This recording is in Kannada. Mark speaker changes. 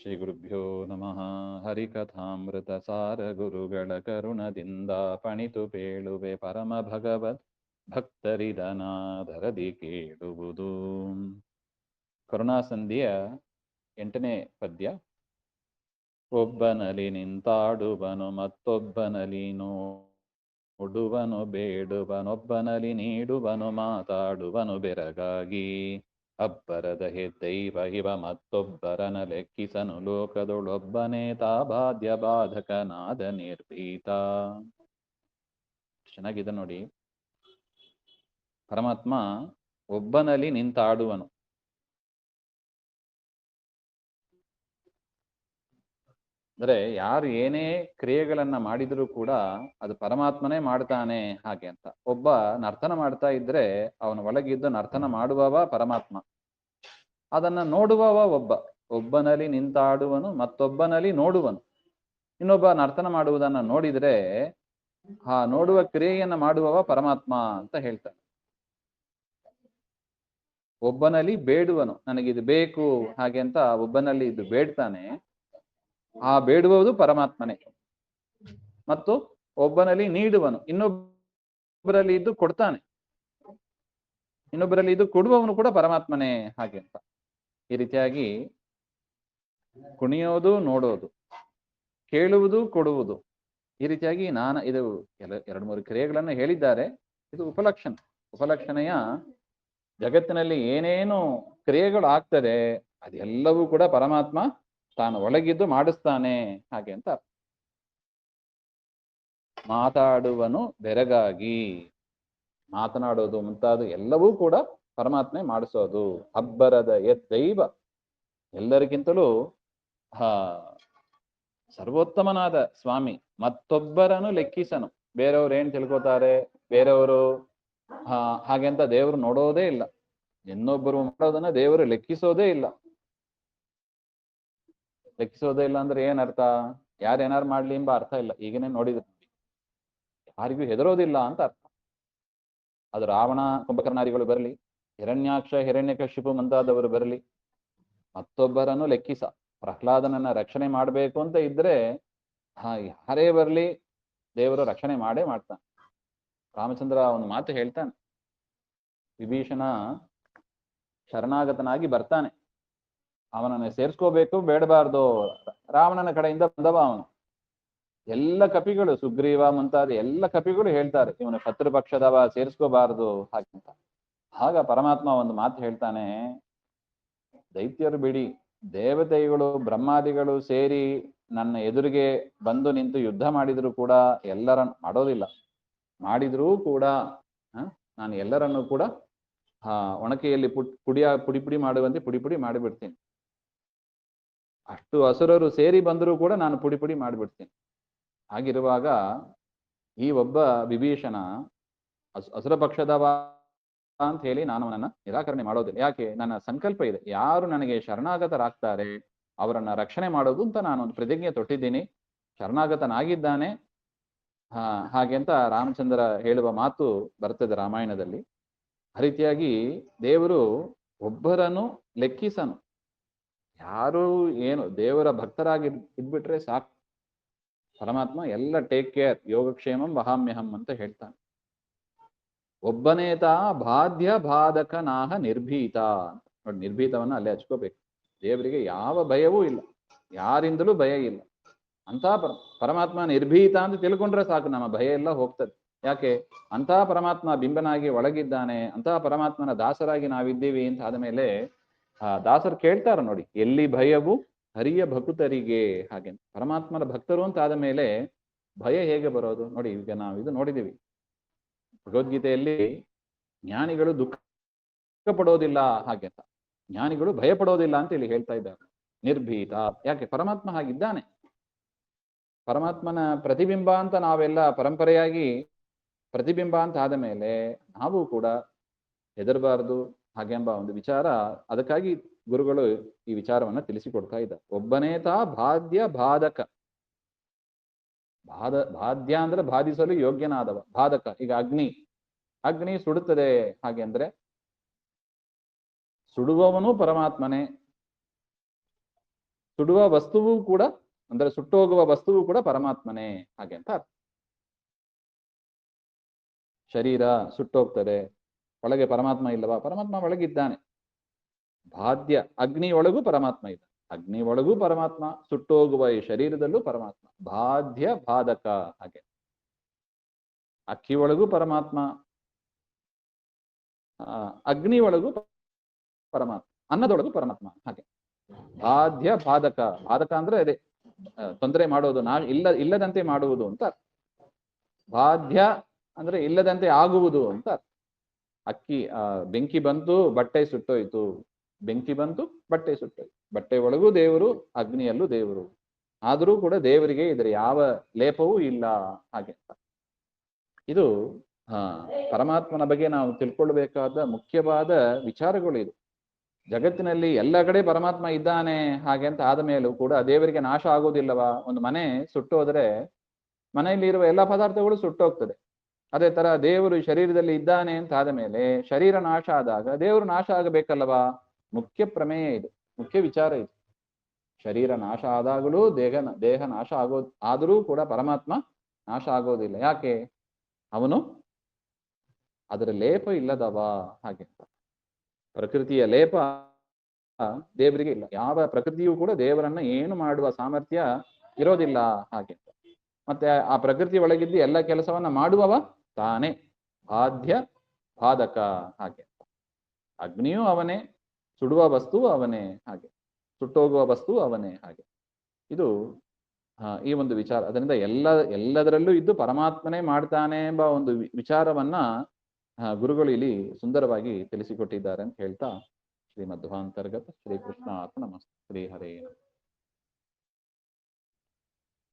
Speaker 1: ಶ್ರೀ ಗುರುಭ್ಯೋ ನಮಃ. ಹರಿಕಥಾಮೃತ ಸಾರ ಗುರುಗಳ ಕರುಣದಿಂದ ಪಣಿತು ಪೇಳುವೆ ಪರಮ ಭಗವತ್ ಭಕ್ತರಿದನಾದರದಿ ಕೇಳುವುದು. ಕರುಣಾಸಂಧಿಯ 8ನೇ ಪದ್ಯ. ಒಬ್ಬನಲ್ಲಿ ನಿಂತಾಡುವನು ಮತ್ತೊಬ್ಬನಲ್ಲಿ ನೋಡುವನು ಬೇಡುವನೊಬ್ಬನಲ್ಲಿ ನೀಡುವನು ಮಾತಾಡುವನು ಬೆರಗಾಗಿ. ಅಬ್ಬರದ ಹೆದ್ದೈವ ಇವ ಮತ್ತೊಬ್ಬರನ ಲೆಕ್ಕಿಸನು ಲೋಕದೊಳೊಬ್ಬನೇ ತಾ ಬಾಧ್ಯ ಬಾಧಕನಾದ ನಿರ್ಭೀತ. ಚೆನ್ನಾಗಿದೆ ನೋಡಿ. ಪರಮಾತ್ಮ ಒಬ್ಬನಲ್ಲಿ ನಿಂತಾಡುವನು. ಅಂದ್ರೆ ಯಾರು ಏನೇ ಕ್ರಿಯೆಗಳನ್ನ ಮಾಡಿದರೂ ಕೂಡ ಅದು ಪರಮಾತ್ಮನೇ ಮಾಡ್ತಾನೆ ಹಾಗೆ ಅಂತ. ಒಬ್ಬ ನರ್ತನ ಮಾಡ್ತಾ ಇದ್ರೆ ಅವನ ಒಳಗಿದ್ದು ನರ್ತನ ಮಾಡುವವ ಪರಮಾತ್ಮ, ಅದನ್ನ ನೋಡುವವ ಒಬ್ಬ. ಒಬ್ಬನಲ್ಲಿ ನಿಂತಾಡುವನು ಮತ್ತೊಬ್ಬನಲ್ಲಿ ನೋಡುವನು. ಇನ್ನೊಬ್ಬ ನರ್ತನ ಮಾಡುವುದನ್ನ ನೋಡಿದ್ರೆ ಆ ನೋಡುವ ಕ್ರಿಯೆಯನ್ನ ಮಾಡುವವ ಪರಮಾತ್ಮ ಅಂತ ಹೇಳ್ತಾನೆ. ಒಬ್ಬನಲ್ಲಿ ಬೇಡುವನು, ನನಗಿದು ಬೇಕು ಹಾಗೆ ಅಂತ ಒಬ್ಬನಲ್ಲಿ ಇದು ಬೇಡ್ತಾನೆ, ಆ ಬೇಡುವುದು ಪರಮಾತ್ಮನೇ. ಮತ್ತು ಒಬ್ಬನಲ್ಲಿ ನೀಡುವನು, ಇನ್ನೊಬ್ಬರಲ್ಲಿ ಇದ್ದು ಕೊಡ್ತಾನೆ, ಇನ್ನೊಬ್ಬರಲ್ಲಿ ಇದು ಕೊಡುವವನು ಕೂಡ ಪರಮಾತ್ಮನೇ ಹಾಗೆ ಅಂತ. ಈ ರೀತಿಯಾಗಿ ಕುಣಿಯೋದು, ನೋಡೋದು, ಕೇಳುವುದು, ಕೊಡುವುದು, ಈ ರೀತಿಯಾಗಿ ಇದು 2-3 ಕ್ರಿಯೆಗಳನ್ನು ಹೇಳಿದ್ದಾರೆ. ಇದು ಉಪಲಕ್ಷಣೆಯ ಜಗತ್ತಿನಲ್ಲಿ ಏನೇನು ಕ್ರಿಯೆಗಳು ಆಗ್ತದೆ ಅದೆಲ್ಲವೂ ಕೂಡ ಪರಮಾತ್ಮ ತಾನು ಒಳಗಿದ್ದು ಮಾಡಿಸ್ತಾನೆ ಹಾಗೆ ಅಂತ. ಮಾತಾಡುವನು ಬೆರಗಾಗಿ, ಮಾತನಾಡೋದು ಮುಂತಾದ ಎಲ್ಲವೂ ಕೂಡ ಪರಮಾತ್ಮೆ ಮಾಡಿಸೋದು. ಅಬ್ಬರದ ದೈವ, ಎಲ್ಲರಿಗಿಂತಲೂ ಸರ್ವೋತ್ತಮನಾದ ಸ್ವಾಮಿ. ಮತ್ತೊಬ್ಬರನ್ನು ಲೆಕ್ಕಿಸನು. ಬೇರೆಯವರು ಏನ್ ತಿಳ್ಕೊತಾರೆ, ಬೇರೆಯವರು ಹಾಗೆಂತ ದೇವರು ನೋಡೋದೇ ಇಲ್ಲ. ಇನ್ನೊಬ್ಬರು ಮಾಡೋದನ್ನ ದೇವರು ಲೆಕ್ಕಿಸೋದೇ ಇಲ್ಲ. ಲೆಕ್ಕಿಸೋದೇ ಇಲ್ಲ ಅಂದ್ರೆ ಏನರ್ಥ? ಯಾರೇನಾರು ಮಾಡ್ಲಿ ಎಂಬ ಅರ್ಥ ಇಲ್ಲ. ಈಗನೇ ನೋಡಿದ್ರು, ಯಾರಿಗೂ ಹೆದರೋದಿಲ್ಲ ಅಂತ ಅರ್ಥ. ಅದು ರಾವಣ ಕುಂಭಕರ್ಣಾದಿಗಳು ಬರಲಿ, ಹಿರಣ್ಯಾಕ್ಷ ಹಿರಣ್ಯಕಶಿಪು ಮುಂತಾದವರು ಬರಲಿ, ಮತ್ತೊಬ್ಬರನ್ನು ಲೆಕ್ಕಿಸ. ಪ್ರಹ್ಲಾದನನ್ನ ರಕ್ಷಣೆ ಮಾಡ್ಬೇಕು ಅಂತ ಇದ್ರೆ ಯಾರೇ ಬರ್ಲಿ ದೇವರು ರಕ್ಷಣೆ ಮಾಡೇ ಮಾಡ್ತಾನೆ. ರಾಮಚಂದ್ರ ಒಂದು ಮಾತು ಹೇಳ್ತಾನೆ, ವಿಭೀಷಣ ಶರಣಾಗತನಾಗಿ ಬರ್ತಾನೆ, ಅವನನ್ನು ಸೇರ್ಸ್ಕೋಬೇಕು ಬೇಡಬಾರ್ದು. ರಾವಣನ ಕಡೆಯಿಂದ ಬಂದವ ಅವನು. ಎಲ್ಲ ಕಪಿಗಳು, ಸುಗ್ರೀವ ಮುಂತಾದ ಎಲ್ಲ ಕಪಿಗಳು ಹೇಳ್ತಾರೆ ಇವನು ಶತ್ರು ಪಕ್ಷದವ, ಸೇರಿಸ್ಕೋಬಾರದು ಹಾಗಂತ. ಆಗ ಪರಮಾತ್ಮ ಒಂದು ಮಾತು ಹೇಳ್ತಾನೆ, ದೈತ್ಯರು ಬಿಡಿ, ದೇವತೆಗಳು ಬ್ರಹ್ಮಾದಿಗಳು ಸೇರಿ ನನ್ನ ಎದುರಿಗೆ ಬಂದು ನಿಂತು ಯುದ್ಧ ಮಾಡಿದ್ರು ಕೂಡ ಎಲ್ಲರನ್ನು ಮಾಡೋದಿಲ್ಲ. ಮಾಡಿದ್ರೂ ಕೂಡ ನಾನು ಎಲ್ಲರನ್ನು ಕೂಡ ಒಣಕೆಯಲ್ಲಿ ಪುಡಿ ಪುಡಿ ಮಾಡುವಂತೆ ಪುಡಿ ಮಾಡಿಬಿಡ್ತೀನಿ. ಅಷ್ಟು ಅಸುರರು ಸೇರಿ ಬಂದರೂ ಕೂಡ ನಾನು ಪುಡಿ ಮಾಡಿಬಿಡ್ತೀನಿ. ಹಾಗಿರುವಾಗ ಈ ಒಬ್ಬ ವಿಭೀಷಣ ಅಸುರ ಪಕ್ಷದವ ಅಂತ ಹೇಳಿ ನಾನು ಅವನನ್ನ ನಿರಾಕರಣೆ ಮಾಡೋದಿಲ್ಲ. ಯಾಕೆ? ನನ್ನ ಸಂಕಲ್ಪ ಇದೆ, ಯಾರು ನನಗೆ ಶರಣಾಗತರಾಗ್ತಾರೆ ಅವರನ್ನ ರಕ್ಷಣೆ ಮಾಡೋದು ಅಂತ ನಾನು ಒಂದು ಪ್ರತಿಜ್ಞೆ ತೊಟ್ಟಿದ್ದೀನಿ. ಶರಣಾಗತನಾಗಿದ್ದಾನೆ ಹಾಗೆ ಅಂತ ರಾಮಚಂದ್ರ ಹೇಳುವ ಮಾತು ಬರ್ತದೆ ರಾಮಾಯಣದಲ್ಲಿ. ಆ ರೀತಿಯಾಗಿ ದೇವರು ಒಬ್ಬರನ್ನು ಲೆಕ್ಕಿಸನು. ಯಾರು ಏನು ದೇವರ ಭಕ್ತರಾಗಿ ಇದ್ಬಿಟ್ರೆ ಸಾಕು, ಪರಮಾತ್ಮ ಎಲ್ಲ ಟೇಕ್ ಕೇರ್, ಯೋಗಕ್ಷೇಮಂ ವಹಾಮ್ಯಹಂ ಅಂತ ಹೇಳ್ತಾನೆ. ಒಬ್ಬನೇತ ಬಾಧ್ಯ ಬಾಧಕನಾಹ ನಿರ್ಭೀತ. ನೋಡಿ, ನಿರ್ಭೀತವನ್ನ ಅಲ್ಲೇ ಹಚ್ಕೋಬೇಕು. ದೇವರಿಗೆ ಯಾವ ಭಯವೂ ಇಲ್ಲ, ಯಾರಿಂದಲೂ ಭಯ ಇಲ್ಲ ಅಂತ ಪರಮಾತ್ಮ ನಿರ್ಭೀತ ಅಂತ ತಿಳ್ಕೊಂಡ್ರೆ ಸಾಕು, ನಮ್ಮ ಭಯ ಎಲ್ಲ ಹೋಗ್ತದೆ. ಯಾಕೆ? ಅಂತಹ ಪರಮಾತ್ಮ ಬಿಂಬನಾಗಿ ಒಳಗಿದ್ದಾನೆ, ಅಂತಹ ಪರಮಾತ್ಮನ ದಾಸರಾಗಿ ನಾವಿದ್ದೀವಿ ಅಂತ ಆದಮೇಲೆ ದಾಸರು ಕೇಳ್ತಾರ ನೋಡಿ, ಎಲ್ಲಿ ಭಯವು ಹರಿಯ ಭಕುತರಿಗೆ ಹಾಗೆ. ಪರಮಾತ್ಮನ ಭಕ್ತರು ಅಂತ ಆದ ಮೇಲೆ ಭಯ ಹೇಗೆ ಬರೋದು? ನೋಡಿ, ಈಗ ನಾವು ಇದು ನೋಡಿದೀವಿ ಭಗವದ್ಗೀತೆಯಲ್ಲಿ, ಜ್ಞಾನಿಗಳು ದುಃಖ ಪಡೋದಿಲ್ಲ ಹಾಗೆ ಅಂತ, ಜ್ಞಾನಿಗಳು ಭಯ ಪಡೋದಿಲ್ಲ ಅಂತ ಇಲ್ಲಿ ಹೇಳ್ತಾ ಇದ್ದಾರೆ. ನಿರ್ಭೀತ, ಯಾಕೆ? ಪರಮಾತ್ಮ ಹಾಗಿದ್ದಾನೆ. ಪರಮಾತ್ಮನ ಪ್ರತಿಬಿಂಬ ಅಂತ ನಾವೆಲ್ಲ ಪರಂಪರೆಯಾಗಿ ಪ್ರತಿಬಿಂಬ ಅಂತ ಆದ ಮೇಲೆ ನಾವು ಕೂಡ ಹೆದರಬಾರದು ಹಾಗೆಂಬ ಒಂದು ವಿಚಾರ. ಅದಕ್ಕಾಗಿ ಗುರುಗಳು ಈ ವಿಚಾರವನ್ನ ತಿಳಿಸಿಕೊಡ್ತಾ ಇದ್ದಾರೆ. ಒಬ್ಬನೇತ ಬಾಧ್ಯ ಬಾಧಕ. ಬಾಧ್ಯ ಅಂದ್ರೆ ಬಾಧಿಸಲು ಯೋಗ್ಯನಾದವ. ಬಾಧಕ, ಈಗ ಅಗ್ನಿ ಸುಡುತ್ತದೆ ಹಾಗೆ ಅಂದ್ರೆ ಸುಡುವವನು ಪರಮಾತ್ಮನೇ, ಸುಡುವ ವಸ್ತುವು ಕೂಡ ಅಂದ್ರೆ ಸುಟ್ಟೋಗುವ ವಸ್ತುವು ಕೂಡ ಪರಮಾತ್ಮನೇ ಹಾಗೆ ಅಂತ ಅರ್ಥ. ಶರೀರ ಸುಟ್ಟೋಗ್ತದೆ, ಒಳಗೆ ಪರಮಾತ್ಮ ಇಲ್ಲವಾ? ಪರಮಾತ್ಮ ಒಳಗಿದ್ದಾನೆ. ಬಾಧ್ಯ ಅಗ್ನಿ ಒಳಗೂ ಪರಮಾತ್ಮ ಇದೆ, ಅಗ್ನಿ ಒಳಗೂ ಪರಮಾತ್ಮ, ಸುಟ್ಟೋಗುವ ಈ ಶರೀರದಲ್ಲೂ ಪರಮಾತ್ಮ. ಬಾಧ್ಯ ಬಾಧಕ ಹಾಗೆ. ಅಕ್ಕಿ ಒಳಗೂ ಪರಮಾತ್ಮ, ಅಗ್ನಿ ಒಳಗೂ ಪರಮಾತ್ಮ, ಅನ್ನದೊಳಗೂ ಪರಮಾತ್ಮ ಹಾಗೆ. ಬಾಧ್ಯ ಬಾಧಕ, ಬಾಧಕ ಅಂದ್ರೆ ಅದೇ ತೊಂದರೆ ಮಾಡೋದು, ಇಲ್ಲದಂತೆ ಮಾಡುವುದು ಅಂತ ಅರ್ಥ. ಬಾಧ್ಯ ಅಂದ್ರೆ ಇಲ್ಲದಂತೆ ಆಗುವುದು ಅಂತ ಅರ್ಥ. ಅಕ್ಕಿ ಬೆಂಕಿ ಬಂತು, ಬಟ್ಟೆ ಸುಟ್ಟೋಯ್ತು, ಬೆಂಕಿ ಬಂತು, ಬಟ್ಟೆ ಸುಟ್ಟೋಯ್ತು. ಬಟ್ಟೆ ಒಳಗೂ ದೇವರು, ಅಗ್ನಿಯಲ್ಲೂ ದೇವರು. ಆದರೂ ಕೂಡ ದೇವರಿಗೆ ಇದರ ಯಾವ ಲೇಪವೂ ಇಲ್ಲ ಹಾಗೆ. ಇದು ಪರಮಾತ್ಮನ ಬಗ್ಗೆ ನಾವು ತಿಳ್ಕೊಳ್ಬೇಕಾದ ಮುಖ್ಯವಾದ ವಿಚಾರಗಳು ಇದು. ಜಗತ್ತಿನಲ್ಲಿ ಎಲ್ಲ ಕಡೆ ಪರಮಾತ್ಮ ಇದ್ದಾನೆ ಹಾಗೆ ಅಂತ ಆದ ಮೇಲೂ ಕೂಡ ದೇವರಿಗೆ ನಾಶ ಆಗೋದಿಲ್ಲವಾ? ಒಂದು ಮನೆ ಸುಟ್ಟೋದ್ರೆ ಮನೆಯಲ್ಲಿ ಇರುವ ಎಲ್ಲಾ ಪದಾರ್ಥಗಳು ಸುಟ್ಟೋಗ್ತದೆ. ಅದೇ ತರ ದೇವರು ಶರೀರದಲ್ಲಿ ಇದ್ದಾನೆ ಅಂತ ಆದ ಮೇಲೆ ಶರೀರ ನಾಶ ಆದಾಗ ದೇವರು ನಾಶ ಆಗಬೇಕಲ್ಲವಾ? ಮುಖ್ಯ ಪ್ರಮೇಯ ಇದು, ಮುಖ್ಯ ವಿಚಾರ ಇದು. ಶರೀರ ನಾಶ ಆದಾಗಲೂ ದೇಹ ನಾಶ ಆದರೂ ಕೂಡ ಪರಮಾತ್ಮ ನಾಶ ಆಗೋದಿಲ್ಲ. ಯಾಕೆ? ಅವನು ಅದರ ಲೇಪ ಇಲ್ಲದವ ಹಾಗೆ. ಪ್ರಕೃತಿಯ ಲೇಪ ದೇವರಿಗೆ ಇಲ್ಲ. ಯಾವ ಪ್ರಕೃತಿಯೂ ಕೂಡ ದೇವರನ್ನ ಏನು ಮಾಡುವ ಸಾಮರ್ಥ್ಯ ಇರೋದಿಲ್ಲ ಹಾಗೆ. ಮತ್ತೆ ಆ ಪ್ರಕೃತಿ ಒಳಗಿದ್ದು ಎಲ್ಲ ಕೆಲಸವನ್ನ ಮಾಡುವವ ತಾನೇ, ಬಾಧ್ಯ ಬಾಧಕ ಹಾಗೆ. ಅಗ್ನಿಯೂ ಅವನೇ, ಸುಡುವ ವಸ್ತುವು ಅವನೇ ಹಾಗೆ, ಸುಟ್ಟೋಗುವ ವಸ್ತು ಅವನೇ ಹಾಗೆ. ಇದು ಈ ಒಂದು ವಿಚಾರ. ಅದರಿಂದ ಎಲ್ಲದರಲ್ಲೂ ಇದ್ದು ಪರಮಾತ್ಮನೇ ಮಾಡ್ತಾನೆ ಎಂಬ ಒಂದು ವಿಚಾರವನ್ನ ಗುರುಗಳು ಇಲ್ಲಿ ಸುಂದರವಾಗಿ ತಿಳಿಸಿಕೊಟ್ಟಿದ್ದಾರೆ ಅಂತ ಹೇಳ್ತಾ ಶ್ರೀಮಧ್ವಾಂತರ್ಗತ ಶ್ರೀಕೃಷ್ಣ ಅರ್ಪಣಮಸ್ತು. ಶ್ರೀ ಹರೇ ನಮಃ.